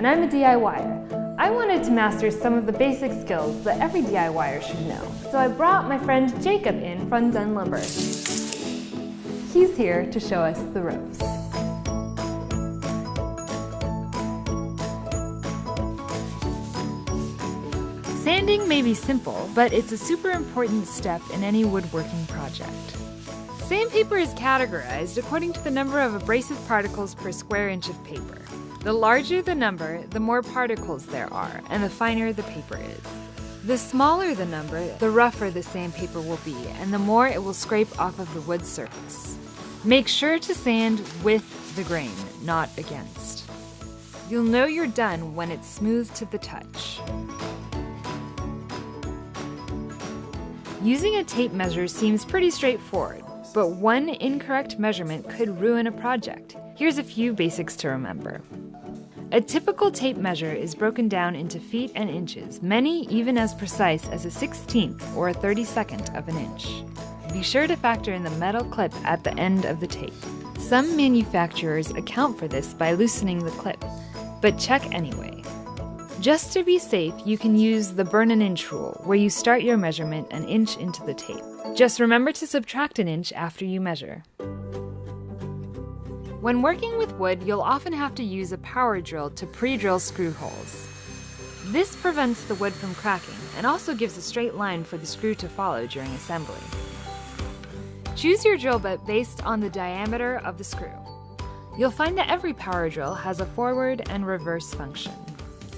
and I'm a DIYer. I wanted to master some of the basic skills that every DIYer should know. So I brought my friend Jacob in from Dunn Lumber. He's here to show us the ropes. Sanding may be simple, but it's a super important step in any woodworking project. Sandpaper is categorized according to the number of abrasive particles per square inch of paper. The larger the number, the more particles there are, and the finer the paper is. The smaller the number, the rougher the sandpaper will be, and the more it will scrape off of the wood surface. Make sure to sand with the grain, not against. You'll know you're done when it's smooth to the touch. Using a tape measure seems pretty straightforward, but one incorrect measurement could ruin a project. Here's a few basics to remember. A typical tape measure is broken down into feet and inches, many even as precise as a 1/16th or a 32nd of an inch. Be sure to factor in the metal clip at the end of the tape. Some manufacturers account for this by loosening the clip, but check anyway. Just to be safe, you can use the burn an inch rule, where you start your measurement an inch into the tape. Just remember to subtract an inch after you measure. When working with wood, you'll often have to use a power drill to pre-drill screw holes. This prevents the wood from cracking and also gives a straight line for the screw to follow during assembly. Choose your drill bit based on the diameter of the screw. You'll find that every power drill has a forward and reverse function.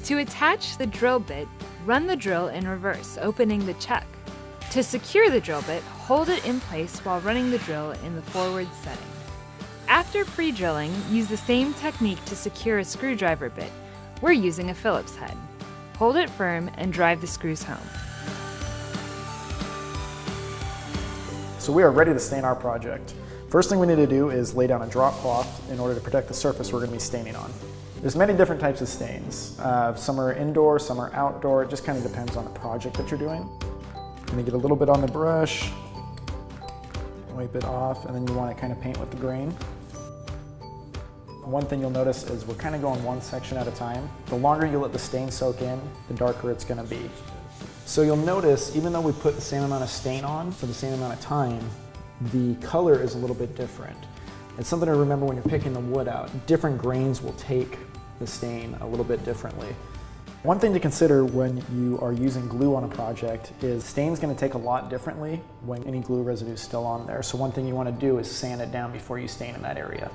To attach the drill bit, run the drill in reverse, opening the chuck. To secure the drill bit, hold it in place while running the drill in the forward setting. After pre-drilling, use the same technique to secure a screwdriver bit. We're using a Phillips head. Hold it firm and drive the screws home. So we are ready to stain our project. First thing we need to do is lay down a drop cloth in order to protect the surface we're going to be staining on. There's many different types of stains. Some are indoor, some are outdoor. It just kind of depends on the project that you're doing. I'm going to get a little bit on the brush, wipe it off, and then you want to kind of paint with the grain. One thing you'll notice is we're kind of going one section at a time. The longer you let the stain soak in, the darker it's going to be. So you'll notice, even though we put the same amount of stain on for the same amount of time, the color is a little bit different. It's something to remember when you're picking the wood out. Different grains will take the stain a little bit differently. One thing to consider when you are using glue on a project is stain's going to take a lot differently when any glue residue is still on there. So one thing you want to do is sand it down before you stain in that area.